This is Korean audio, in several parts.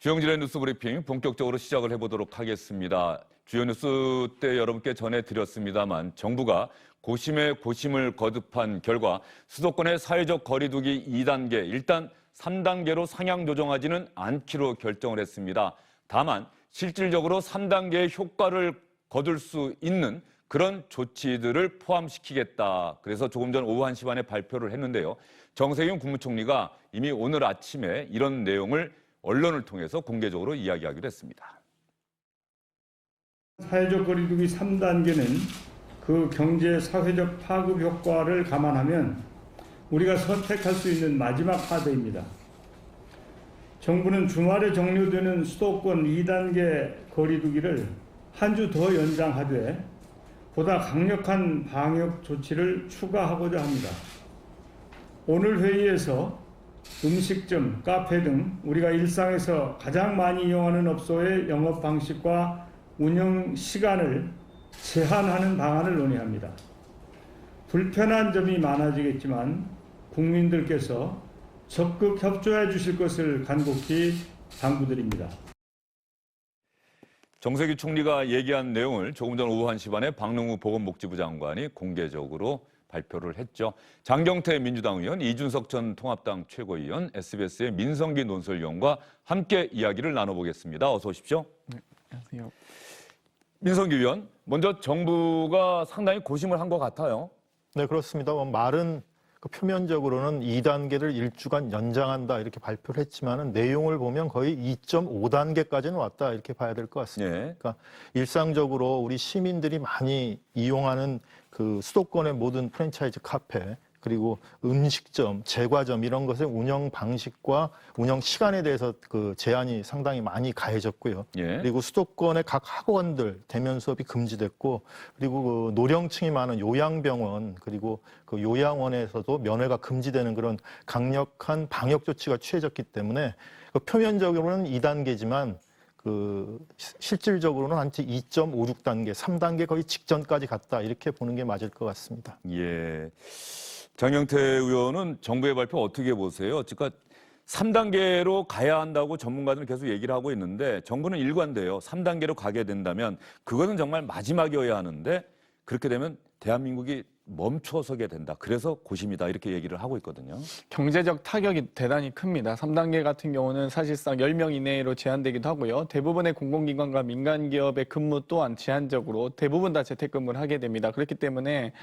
주영진의 뉴스 브리핑 본격적으로 시작을 해보도록 하겠습니다. 주요 뉴스 때 여러분께 전해드렸습니다만 정부가 고심에 고심을 거듭한 결과 수도권의 사회적 거리두기 2단계, 일단 3단계로 상향 조정하지는 않기로 결정을 했습니다. 다만 실질적으로 3단계의 효과를 거둘 수 있는 그런 조치들을 포함시키겠다. 그래서 조금 전 오후 1시 반에 발표를 했는데요. 정세균 국무총리가 이미 오늘 아침에 이런 내용을 언론을 통해서 공개적으로 이야기하기로 했습니다. 사회적 거리두기 3단계는 그 경제 사회적 파급 효과를 감안하면 우리가 선택할 수 있는 마지막 카드입니다. 정부는 주말에 종료되는 수도권 2단계 거리두기를 한 주 더 연장하되 보다 강력한 방역 조치를 추가하고자 합니다. 오늘 회의에서 음식점, 카페 등 우리가 일상에서 가장 많이 이용하는 업소의 영업 방식과 운영 시간을 제한하는 방안을 논의합니다. 불편한 점이 많아지겠지만 국민들께서 적극 협조해 주실 것을 간곡히 당부드립니다. 정세균 총리가 얘기한 내용을 조금 전 오후 1시 반에 박능우 보건복지부 장관이 공개적으로 발표를 했죠. 장경태 민주당 의원, 이준석 전 통합당 최고위원, SBS의 민성기 논설위원과 함께 이야기를 나눠보겠습니다. 어서 오십시오. 네, 안녕하세요. 민성기 의원, 먼저 정부가 상당히 고심을 한 것 같아요. 네, 그렇습니다. 말은 표면적으로는 2단계를 일주간 연장한다 이렇게 발표를 했지만은 내용을 보면 거의 2.5단계까지는 왔다 이렇게 봐야 될 것 같습니다. 예. 그러니까 일상적으로 우리 시민들이 많이 이용하는 그 수도권의 모든 프랜차이즈 카페 그리고 음식점, 제과점 이런 것의 운영 방식과 운영 시간에 대해서 그 제한이 상당히 많이 가해졌고요. 예. 그리고 수도권의 각 학원들 대면 수업이 금지됐고 그리고 그 노령층이 많은 요양병원 그리고 그 요양원에서도 면회가 금지되는 그런 강력한 방역 조치가 취해졌기 때문에 그 표면적으로는 2단계지만 그 실질적으로는 한 2.56단계, 3단계 거의 직전까지 갔다 이렇게 보는 게 맞을 것 같습니다. 예. 장경태 의원은 정부의 발표 어떻게 보세요? 그러니까 3단계로 가야 한다고 전문가들은 계속 얘기를 하고 있는데 정부는 일관돼요. 3단계로 가게 된다면 그거는 정말 마지막이어야 하는데 그렇게 되면 대한민국이 멈춰서게 된다. 그래서 고심이다. 이렇게 얘기를 하고 있거든요. 경제적 타격이 대단히 큽니다. 3단계 같은 경우는 사실상 10명 이내로 제한되기도 하고요. 대부분의 공공기관과 민간기업의 근무 또한 제한적으로 대부분 다 재택근무를 하게 됩니다. 그렇기 때문에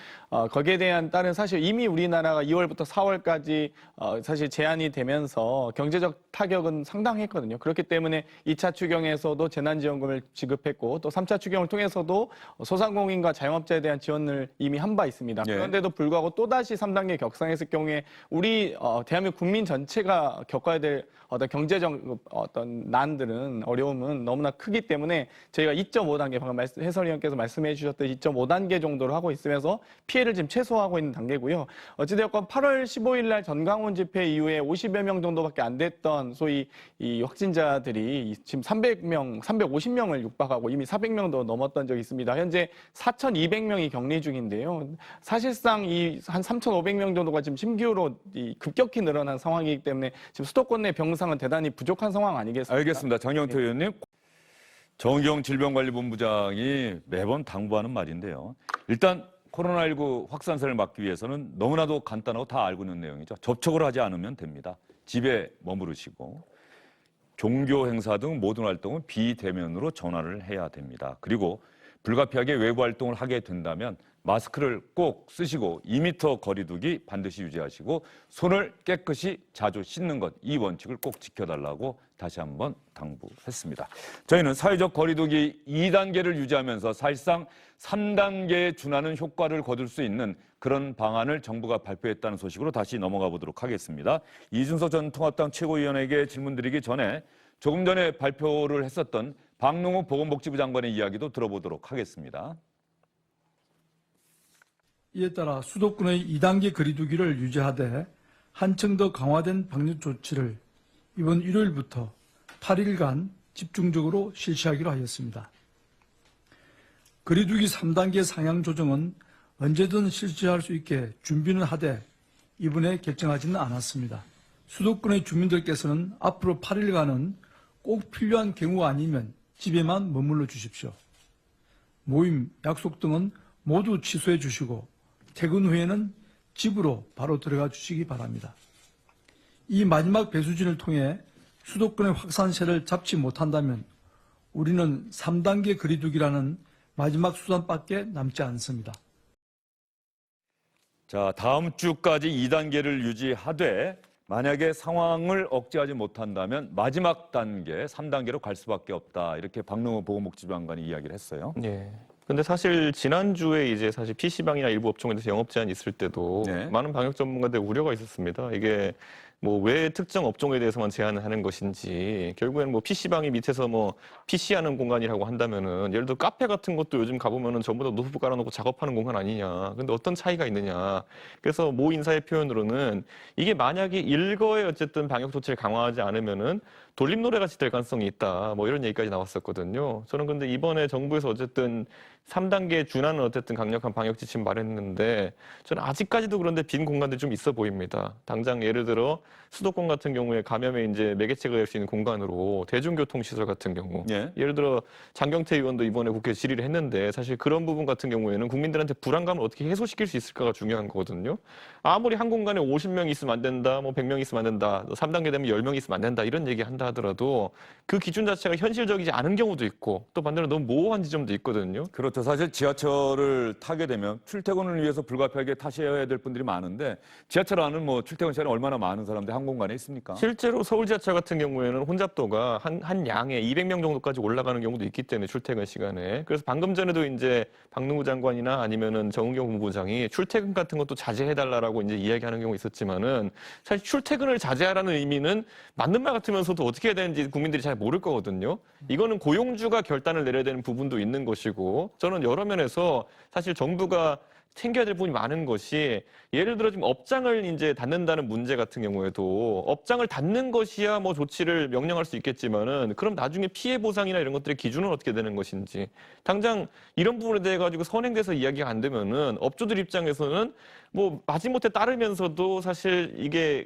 거기에 대한 다른 사실 이미 우리나라가 2월부터 4월까지 사실 제한이 되면서 경제적 타격은 상당했거든요. 그렇기 때문에 2차 추경에서도 재난지원금을 지급했고 또 3차 추경을 통해서도 소상공인과 자영업자에 대한 지원을 이미 한 바 있습니다. 예. 그런데도 불구하고 또다시 3단계 격상했을 경우에 우리 대한민국 국민 전체가 겪어야 될 어떤 경제적 어떤 난들은 어려움은 너무나 크기 때문에 저희가 2.5단계 방금 해설위원께서 말씀해 주셨던 2.5단계 정도로 하고 있으면서 피해를 지금 최소화하고 있는 단계고요. 어찌되었건 8월 15일 날 전광훈 집회 이후에 50여 명 정도밖에 안 됐던 소위 이 확진자들이 지금 300명, 350명을 육박하고 이미 400명도 넘었던 적이 있습니다. 현재 4,200명이 격리 중인데요. 사실상 이 한 3,500명 정도가 지금 신규로 급격히 늘어난 상황이기 때문에 지금 수도권 내 병상은 대단히 부족한 상황 아니겠습니까? 알겠습니다. 장경태 의원님. 정의경 질병관리본부장이 매번 당부하는 말인데요. 일단 코로나19 확산세를 막기 위해서는 너무나도 간단하고 다 알고 있는 내용이죠. 접촉을 하지 않으면 됩니다. 집에 머무르시고 종교 행사 등 모든 활동은 비대면으로 전환을 해야 됩니다. 그리고 불가피하게 외부 활동을 하게 된다면 마스크를 꼭 쓰시고 2m 거리두기 반드시 유지하시고 손을 깨끗이 자주 씻는 것, 이 원칙을 꼭 지켜달라고 다시 한번 당부했습니다. 저희는 사회적 거리두기 2단계를 유지하면서 사실상 3단계에 준하는 효과를 거둘 수 있는 그런 방안을 정부가 발표했다는 소식으로 다시 넘어가 보도록 하겠습니다. 이준석 전 통합당 최고위원에게 질문드리기 전에 조금 전에 발표를 했었던 박능우 보건복지부 장관의 이야기도 들어보도록 하겠습니다. 이에 따라 수도권의 2단계 거리두기를 유지하되 한층 더 강화된 방역 조치를 이번 일요일부터 8일간 집중적으로 실시하기로 하였습니다. 거리두기 3단계 상향 조정은 언제든 실시할 수 있게 준비는 하되 이번에 결정하지는 않았습니다. 수도권의 주민들께서는 앞으로 8일간은 꼭 필요한 경우가 아니면 집에만 머물러 주십시오. 모임, 약속 등은 모두 취소해 주시고 퇴근 후에는 집으로 바로 들어가 주시기 바랍니다. 이 마지막 배수진을 통해 수도권의 확산세를 잡지 못한다면 우리는 3단계 거리두기라는 마지막 수단밖에 남지 않습니다. 자, 다음 주까지 2단계를 유지하되 만약에 상황을 억제하지 못한다면 마지막 단계 3단계로 갈 수밖에 없다. 이렇게 박능호 보건복지부 장관이 이야기를 했어요. 예. 근데 사실 지난주에 이제 사실 PC방이나 일부 업종에 대해서 영업 제한이 있을 때도 네. 많은 방역 전문가들 우려가 있었습니다. 이게 뭐 왜 특정 업종에 대해서만 제한을 하는 것인지, 결국에는 뭐 PC방이 밑에서 뭐 PC하는 공간이라고 한다면은 예를 들어 카페 같은 것도 요즘 가보면은 전부 다 노트북 깔아놓고 작업하는 공간 아니냐. 근데 어떤 차이가 있느냐. 그래서 모 인사의 표현으로는 이게 만약에 일거에 어쨌든 방역 조치를 강화하지 않으면은 돌림노래 같이 될 가능성이 있다. 뭐 이런 얘기까지 나왔었거든요. 저는 근데 이번에 정부에서 어쨌든 3단계에 준하는 어쨌든 강력한 방역 지침 말했는데 저는 아직까지도 그런데 빈 공간들이 좀 있어 보입니다. 당장 예를 들어 수도권 같은 경우에 감염의 이제 매개체가 될 수 있는 공간으로 대중교통 시설 같은 경우, 예. 예를 들어 장경태 의원도 이번에 국회에 질의를 했는데 사실 그런 부분 같은 경우에는 국민들한테 불안감을 어떻게 해소시킬 수 있을까가 중요한 거거든요. 아무리 한 공간에 50명 있으면 안 된다, 뭐 100명 있으면 안 된다, 3단계 되면 10명 있으면 안 된다 이런 얘기 한다 하더라도 그 기준 자체가 현실적이지 않은 경우도 있고 또 반대로 너무 모호한 지점도 있거든요. 그렇죠. 사실 지하철을 타게 되면 출퇴근을 위해서 불가피하게 타셔야 될 분들이 많은데 지하철 안은 뭐 출퇴근 시간에 얼마나 많은 사람들이 한 공간에 있습니까? 실제로 서울 지하철 같은 경우에는 혼잡도가 한 양에 200명 정도까지 올라가는 경우도 있기 때문에 출퇴근 시간에. 그래서 방금 전에도 이제 박능우 장관이나 아니면은 정은경 본부장이 출퇴근 같은 것도 자제해달라라고 이제 이야기하는 경우가 있었지만은 사실 출퇴근을 자제하라는 의미는 맞는 말 같으면서도 어떻게 해야 되는지 국민들이 잘 모를 거거든요. 이거는 고용주가 결단을 내려야 되는 부분도 있는 것이고 저는 여러 면에서 사실 정부가 챙겨야 될 부분이 많은 것이 예를 들어 지금 업장을 이제 닫는다는 문제 같은 경우에도 업장을 닫는 것이야 뭐 조치를 명령할 수 있겠지만은 그럼 나중에 피해 보상이나 이런 것들의 기준은 어떻게 되는 것인지 당장 이런 부분에 대해 가지고 선행돼서 이야기가 안 되면은 업주들 입장에서는 뭐 마지못해 따르면서도 사실 이게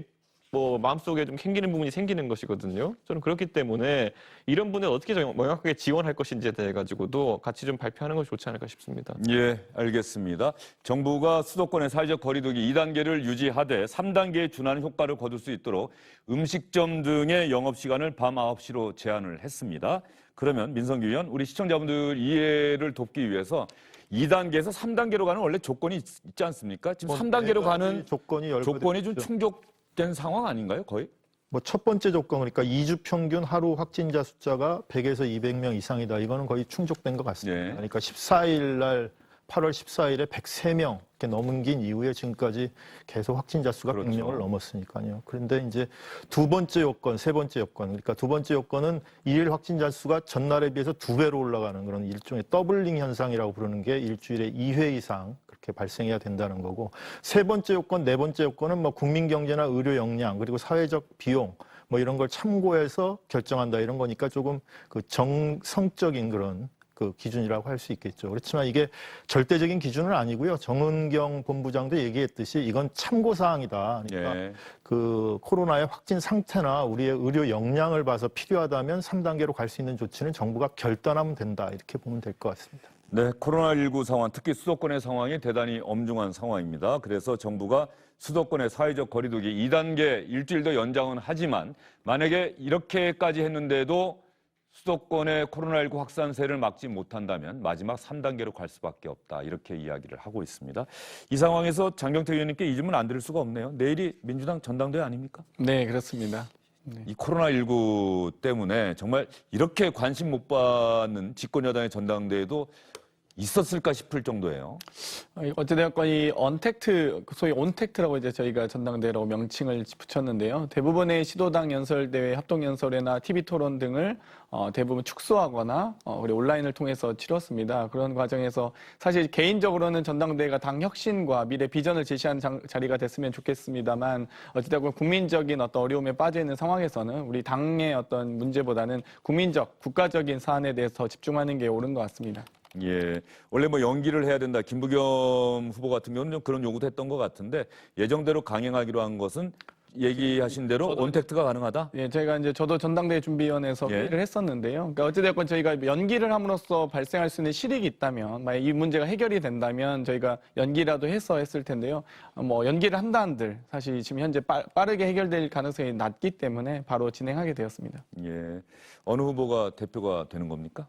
뭐 마음속에 좀 캥기는 부분이 생기는 것이거든요. 저는 그렇기 때문에 이런 분에 어떻게 명확하게 지원할 것인지에 대해 가지고도 같이 좀 발표하는 것이 좋지 않을까 싶습니다. 예, 알겠습니다. 정부가 수도권의 사회적 거리두기 2단계를 유지하되 3단계에 준하는 효과를 거둘 수 있도록 음식점 등의 영업시간을 밤 9시로 제한을 했습니다. 그러면 민성기 의원, 우리 시청자분들 이해를 돕기 위해서 2단계에서 3단계로 가는 원래 조건이 있지 않습니까? 지금 3단계로 가는 조건이 조건이 좀 충족된 상황 아닌가요, 거의? 뭐 첫 번째 조건, 그러니까 2주 평균 하루 확진자 숫자가 100에서 200명 이상이다. 이거는 거의 충족된 것 같습니다. 네. 그러니까 14일 날 8월 14일에 103명 이렇게 넘긴 이후에 지금까지 계속 확진자 수가 그렇죠. 100명을 넘었으니까요. 그런데 이제 두 번째 요건, 세 번째 요건, 그러니까 두 번째 요건은 일일 확진자 수가 전날에 비해서 2배로 올라가는 그런 일종의 더블링 현상이라고 부르는 게 일주일에 2회 이상 그렇게 발생해야 된다는 거고, 세 번째 요건, 네 번째 요건은 뭐 국민 경제나 의료 역량 그리고 사회적 비용 뭐 이런 걸 참고해서 결정한다 이런 거니까 조금 그 정성적인 그런 그 기준이라고 할 수 있겠죠. 그렇지만 이게 절대적인 기준은 아니고요. 정은경 본부장도 얘기했듯이 이건 참고사항이다. 그러니까 예. 그 코로나의 확진 상태나 우리의 의료 역량을 봐서 필요하다면 3단계로 갈 수 있는 조치는 정부가 결단하면 된다. 이렇게 보면 될 것 같습니다. 네, 코로나19 상황, 특히 수도권의 상황이 대단히 엄중한 상황입니다. 그래서 정부가 수도권의 사회적 거리두기 2단계 일주일 더 연장은 하지만 만약에 이렇게까지 했는데도 수도권의 코로나19 확산세를 막지 못한다면 마지막 3단계로 갈 수밖에 없다. 이렇게 이야기를 하고 있습니다. 이 상황에서 장경태 의원님께 이 질문 안 드릴 수가 없네요. 내일이 민주당 전당대회 아닙니까? 네, 그렇습니다. 이 코로나19 때문에 정말 이렇게 관심 못 받는 집권 여당의 전당대회도 있었을까 싶을 정도예요. 어찌되었건 이 언택트, 소위 온택트라고 이제 저희가 전당대회라고 명칭을 붙였는데요. 대부분의 시도당 연설대회, 합동연설회나 TV토론 등을 대부분 축소하거나 우리 온라인을 통해서 치렀습니다. 그런 과정에서 사실 개인적으로는 전당대회가 당 혁신과 미래 비전을 제시하는 자리가 됐으면 좋겠습니다만 어찌되었건 국민적인 어떤 어려움에 빠져 있는 상황에서는 우리 당의 어떤 문제보다는 국민적, 국가적인 사안에 대해서 집중하는 게 옳은 것 같습니다. 예, 원래 뭐 연기를 해야 된다. 김부겸 후보 같은 경우는 좀 그런 요구도 했던 것 같은데 예정대로 강행하기로 한 것은 얘기하신 대로 언택트가 가능하다? 예, 제가 이제 저도 전당대회 준비위원회에서 예. 회의를 했었는데요. 그러니까 어찌됐건 저희가 연기를 함으로써 발생할 수 있는 실익이 있다면, 만약 이 문제가 해결이 된다면 저희가 연기라도 해서 했을 텐데요. 뭐 연기를 한다 한들 사실 지금 현재 빠르게 해결될 가능성이 낮기 때문에 바로 진행하게 되었습니다. 예. 어느 후보가 대표가 되는 겁니까?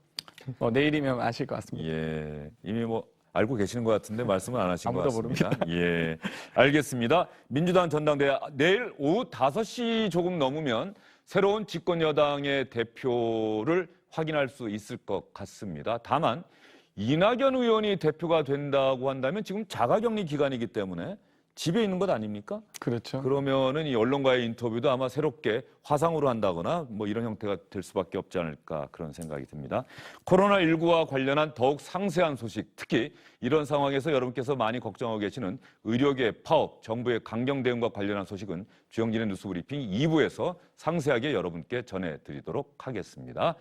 내일이면 아실 것 같습니다. 예. 이미 뭐 알고 계시는 것 같은데 말씀은 안 하신 것 아무도 같습니다. 예. 알겠습니다. 민주당 전당대회 내일 오후 5시 조금 넘으면 새로운 집권 여당의 대표를 확인할 수 있을 것 같습니다. 다만 이낙연 의원이 대표가 된다고 한다면 지금 자가격리 기간이기 때문에 집에 있는 것 아닙니까? 그렇죠. 그러면은 이 언론과의 인터뷰도 아마 새롭게 화상으로 한다거나 뭐 이런 형태가 될 수밖에 없지 않을까 그런 생각이 듭니다. 코로나19와 관련한 더욱 상세한 소식, 특히 이런 상황에서 여러분께서 많이 걱정하고 계시는 의료계 파업, 정부의 강경 대응과 관련한 소식은 주영진의 뉴스브리핑 2부에서 상세하게 여러분께 전해드리도록 하겠습니다.